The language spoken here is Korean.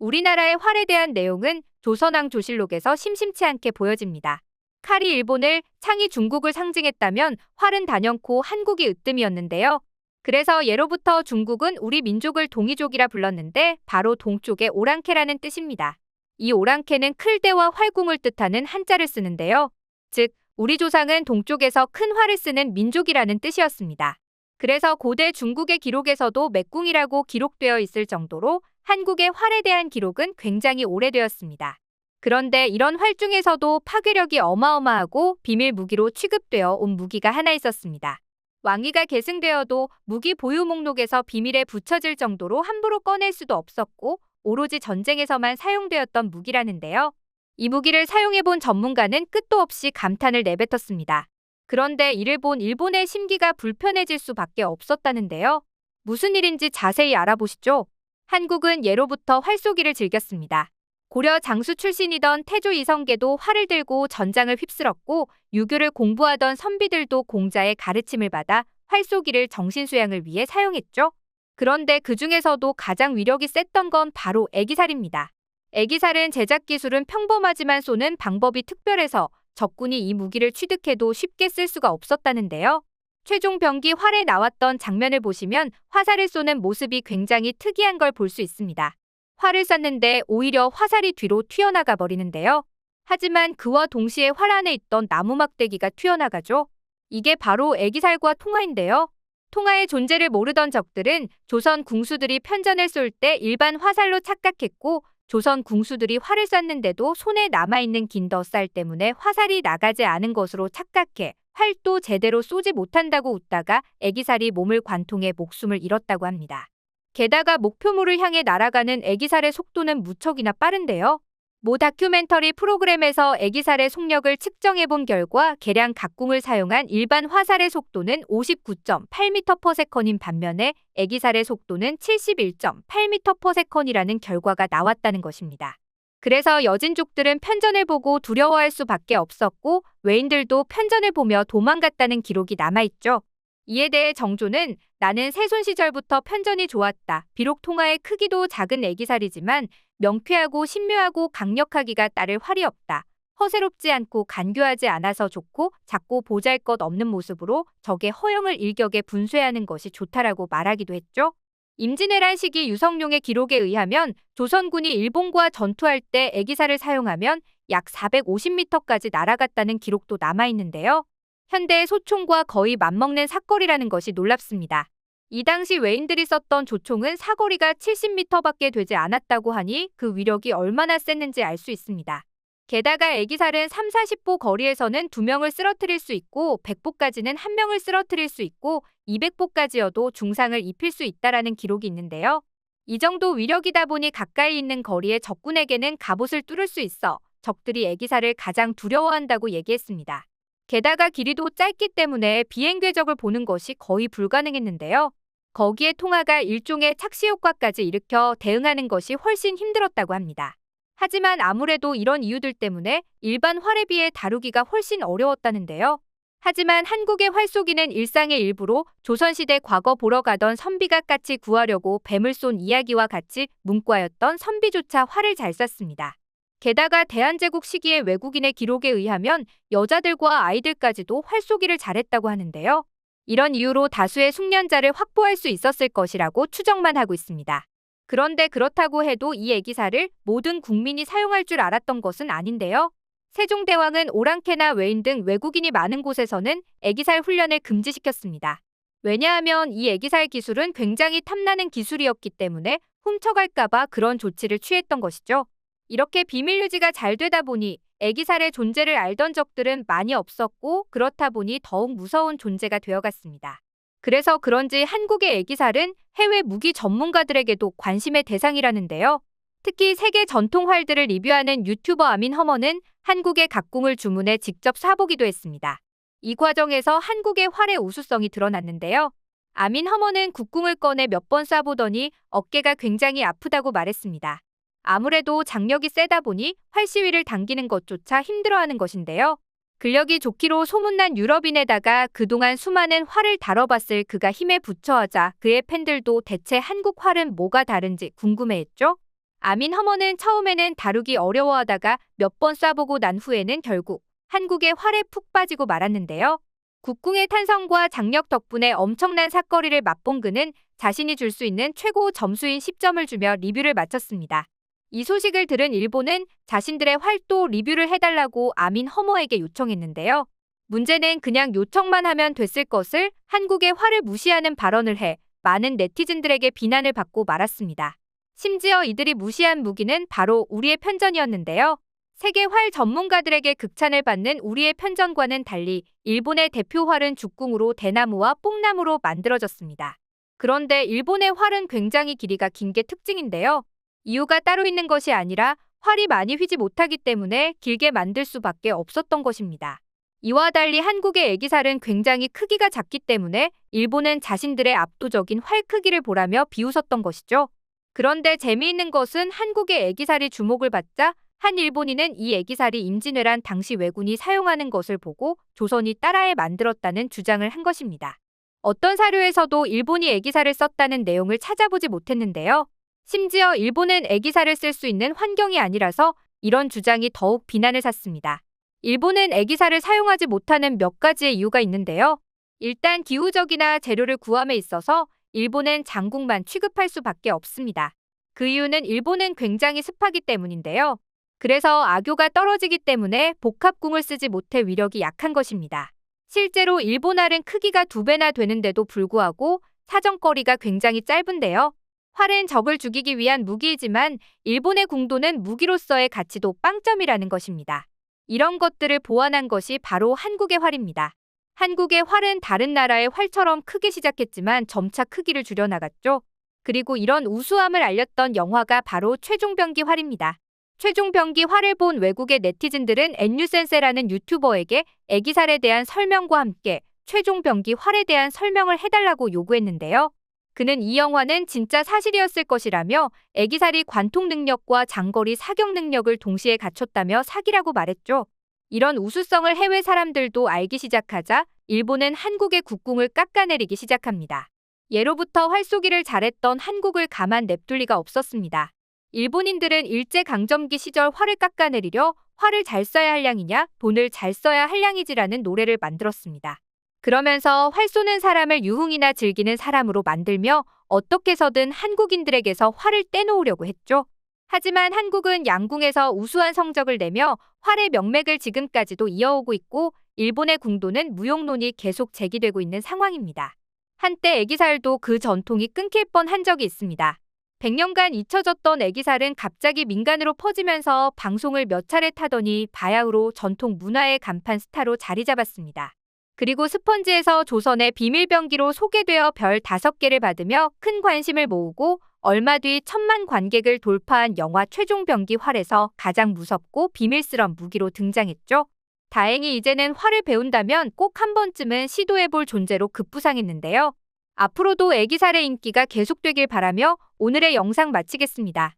우리나라의 활에 대한 내용은 조선왕 조실록에서 심심치 않게 보여집니다. 칼이 일본을, 창이 중국을 상징했다면 활은 단연코 한국이 으뜸이었는데요. 그래서 예로부터 중국은 우리 민족을 동이족이라 불렀는데 바로 동쪽의 오랑캐라는 뜻입니다. 이 오랑캐는 클대와 활궁을 뜻하는 한자를 쓰는데요. 즉, 우리 조상은 동쪽에서 큰 활을 쓰는 민족이라는 뜻이었습니다. 그래서 고대 중국의 기록에서도 맥궁이라고 기록되어 있을 정도로 한국의 활에 대한 기록은 굉장히 오래되었습니다. 그런데 이런 활 중에서도 파괴력이 어마어마하고 비밀 무기로 취급되어 온 무기가 하나 있었습니다. 왕위가 계승되어도 무기 보유 목록에서 비밀에 붙여질 정도로 함부로 꺼낼 수도 없었고 오로지 전쟁에서만 사용되었던 무기라는데요. 이 무기를 사용해본 전문가는 끝도 없이 감탄을 내뱉었습니다. 그런데 이를 본 일본의 심기가 불편해질 수밖에 없었다는데요. 무슨 일인지 자세히 알아보시죠. 한국은 예로부터 활쏘기를 즐겼습니다. 고려 장수 출신이던 태조 이성계도 활을 들고 전장을 휩쓸었고 유교를 공부하던 선비들도 공자의 가르침을 받아 활쏘기를 정신수양을 위해 사용했죠. 그런데 그 중에서도 가장 위력이 셌던 건 바로 애기살입니다. 애기살은 제작 기술은 평범하지만 쏘는 방법이 특별해서 적군이 이 무기를 취득해도 쉽게 쓸 수가 없었다는데요. 최종 병기 활에 나왔던 장면을 보시면 화살을 쏘는 모습이 굉장히 특이한 걸 볼 수 있습니다. 활을 쐈는데 오히려 화살이 뒤로 튀어나가 버리는데요. 하지만 그와 동시에 활 안에 있던 나무 막대기가 튀어나가죠. 이게 바로 애기살과 통화인데요. 통화의 존재를 모르던 적들은 조선 궁수들이 편전을 쏠 때 일반 화살로 착각했고 조선 궁수들이 활을 쐈는데도 손에 남아있는 긴 덧살 때문에 화살이 나가지 않은 것으로 착각해 활도 제대로 쏘지 못한다고 웃다가 애기살이 몸을 관통해 목숨을 잃었다고 합니다. 게다가 목표물을 향해 날아가는 애기살의 속도는 무척이나 빠른데요. 모 다큐멘터리 프로그램에서 애기살의 속력을 측정해본 결과 개량 각궁을 사용한 일반 화살의 속도는 59.8m/s인 반면에 애기살의 속도는 71.8m/s이라는 결과가 나왔다는 것입니다. 그래서 여진족들은 편전을 보고 두려워할 수밖에 없었고 외인들도 편전을 보며 도망갔다는 기록이 남아있죠. 이에 대해 정조는 나는 세손 시절부터 편전이 좋았다. 비록 통화의 크기도 작은 애기살이지만 명쾌하고 신묘하고 강력하기가 따를 활이 없다. 허세롭지 않고 간교하지 않아서 좋고 작고 보잘것없는 모습으로 적의 허영을 일격에 분쇄하는 것이 좋다라고 말하기도 했죠. 임진왜란 시기 유성룡의 기록에 의하면 조선군이 일본과 전투할 때 애기살을 사용하면 약 450m까지 날아갔다는 기록도 남아있는데요. 현대의 소총과 거의 맞먹는 사거리라는 것이 놀랍습니다. 이 당시 외인들이 썼던 조총은 사거리가 70m밖에 되지 않았다고 하니 그 위력이 얼마나 셌는지 알 수 있습니다. 게다가 애기살은 3-40보 거리에서는 2명을 쓰러뜨릴 수 있고 100보까지는 1명을 쓰러뜨릴 수 있고 200보까지여도 중상을 입힐 수 있다라는 기록이 있는데요. 이 정도 위력이다 보니 가까이 있는 거리의 적군에게는 갑옷을 뚫을 수 있어 적들이 애기살을 가장 두려워한다고 얘기했습니다. 게다가 길이도 짧기 때문에 비행 궤적을 보는 것이 거의 불가능했는데요. 거기에 통화가 일종의 착시 효과까지 일으켜 대응하는 것이 훨씬 힘들었다고 합니다. 하지만 아무래도 이런 이유들 때문에 일반 활에 비해 다루기가 훨씬 어려웠다는데요. 하지만 한국의 활쏘기는 일상의 일부로 조선시대 과거 보러 가던 선비가 까치 구하려고 뱀을 쏜 이야기와 같이 문과였던 선비조차 활을 잘 쐈습니다. 게다가 대한제국 시기의 외국인의 기록에 의하면 여자들과 아이들까지도 활쏘기를 잘했다고 하는데요. 이런 이유로 다수의 숙련자를 확보할 수 있었을 것이라고 추정만 하고 있습니다. 그런데 그렇다고 해도 이 애기살을 모든 국민이 사용할 줄 알았던 것은 아닌데요. 세종대왕은 오랑캐나 외인 등 외국인이 많은 곳에서는 애기살 훈련을 금지시켰습니다. 왜냐하면 이 애기살 기술은 굉장히 탐나는 기술이었기 때문에 훔쳐갈까봐 그런 조치를 취했던 것이죠. 이렇게 비밀 유지가 잘 되다 보니 애기살의 존재를 알던 적들은 많이 없었고 그렇다 보니 더욱 무서운 존재가 되어갔습니다. 그래서 그런지 한국의 애기살은 해외 무기 전문가들에게도 관심의 대상이라는데요. 특히 세계 전통 활들을 리뷰하는 유튜버 아민 허머는 한국의 각궁을 주문해 직접 쏴보기도 했습니다. 이 과정에서 한국의 활의 우수성이 드러났는데요. 아민 허머는 국궁을 꺼내 몇 번 쏴보더니 어깨가 굉장히 아프다고 말했습니다. 아무래도 장력이 세다 보니 활 시위를 당기는 것조차 힘들어하는 것인데요. 근력이 좋기로 소문난 유럽인에다가 그동안 수많은 활을 다뤄봤을 그가 힘에 부처하자 그의 팬들도 대체 한국 활은 뭐가 다른지 궁금해했죠. 아민 허머는 처음에는 다루기 어려워하다가 몇 번 쏴보고 난 후에는 결국 한국의 활에 푹 빠지고 말았는데요. 국궁의 탄성과 장력 덕분에 엄청난 사거리를 맛본 그는 자신이 줄 수 있는 최고 점수인 10점을 주며 리뷰를 마쳤습니다. 이 소식을 들은 일본은 자신들의 활도 리뷰를 해달라고 아민 허머에게 요청했는데요. 문제는 그냥 요청만 하면 됐을 것을 한국의 활을 무시하는 발언을 해 많은 네티즌들에게 비난을 받고 말았습니다. 심지어 이들이 무시한 무기는 바로 우리의 편전이었는데요. 세계 활 전문가들에게 극찬을 받는 우리의 편전과는 달리 일본의 대표 활은 죽궁으로 대나무와 뽕나무로 만들어졌습니다. 그런데 일본의 활은 굉장히 길이가 긴 게 특징인데요. 이유가 따로 있는 것이 아니라 활이 많이 휘지 못하기 때문에 길게 만들 수밖에 없었던 것입니다. 이와 달리 한국의 애기살은 굉장히 크기가 작기 때문에 일본은 자신들의 압도적인 활 크기를 보라며 비웃었던 것이죠. 그런데 재미있는 것은 한국의 애기살이 주목을 받자 한 일본인은 이 애기살이 임진왜란 당시 왜군이 사용하는 것을 보고 조선이 따라해 만들었다는 주장을 한 것입니다. 어떤 사료에서도 일본이 애기살을 썼다는 내용을 찾아보지 못했는데요. 심지어 일본은 애기살을 쓸 수 있는 환경이 아니라서 이런 주장이 더욱 비난을 샀습니다. 일본은 애기살을 사용하지 못하는 몇 가지의 이유가 있는데요. 일단 기후적이나 재료를 구함에 있어서 일본은 장궁만 취급할 수밖에 없습니다. 그 이유는 일본은 굉장히 습하기 때문인데요. 그래서 악효가 떨어지기 때문에 복합궁을 쓰지 못해 위력이 약한 것입니다. 실제로 일본활은 크기가 2배나 되는데도 불구하고 사정거리가 굉장히 짧은데요. 활은 적을 죽이기 위한 무기이지만 일본의 궁도는 무기로서의 가치도 빵점이라는 것입니다. 이런 것들을 보완한 것이 바로 한국의 활입니다. 한국의 활은 다른 나라의 활처럼 크게 시작했지만 점차 크기를 줄여나갔죠. 그리고 이런 우수함을 알렸던 영화가 바로 최종병기 활입니다. 최종병기 활을 본 외국의 네티즌들은 엔유센세라는 유튜버에게 애기살에 대한 설명과 함께 최종병기 활에 대한 설명을 해달라고 요구했는데요. 그는 이 영화는 진짜 사실이었을 것이라며 애기살이 관통 능력과 장거리 사격 능력을 동시에 갖췄다며 사기라고 말했죠. 이런 우수성을 해외 사람들도 알기 시작하자 일본은 한국의 국궁을 깎아내리기 시작합니다. 예로부터 활 쏘기를 잘했던 한국을 가만 냅둘 리가 없었습니다. 일본인들은 일제강점기 시절 활을 깎아내리려 활을 잘 쏴야 할 양이냐 돈을 잘 써야 할 양이지라는 노래를 만들었습니다. 그러면서 활 쏘는 사람을 유흥이나 즐기는 사람으로 만들며 어떻게 해서든 한국인들에게서 활을 떼놓으려고 했죠. 하지만 한국은 양궁에서 우수한 성적을 내며 활의 명맥을 지금까지도 이어오고 있고 일본의 궁도는 무용론이 계속 제기되고 있는 상황입니다. 한때 애기살도 그 전통이 끊길 뻔한 적이 있습니다. 100년간 잊혀졌던 애기살은 갑자기 민간으로 퍼지면서 방송을 몇 차례 타더니 바야흐로 전통 문화의 간판 스타로 자리 잡았습니다. 그리고 스펀지에서 조선의 비밀병기로 소개되어 별 5개를 받으며 큰 관심을 모으고 얼마 뒤 1000만 관객을 돌파한 영화 최종병기 활에서 가장 무섭고 비밀스런 무기로 등장했죠. 다행히 이제는 활을 배운다면 꼭 한 번쯤은 시도해볼 존재로 급부상했는데요. 앞으로도 애기살의 인기가 계속되길 바라며 오늘의 영상 마치겠습니다.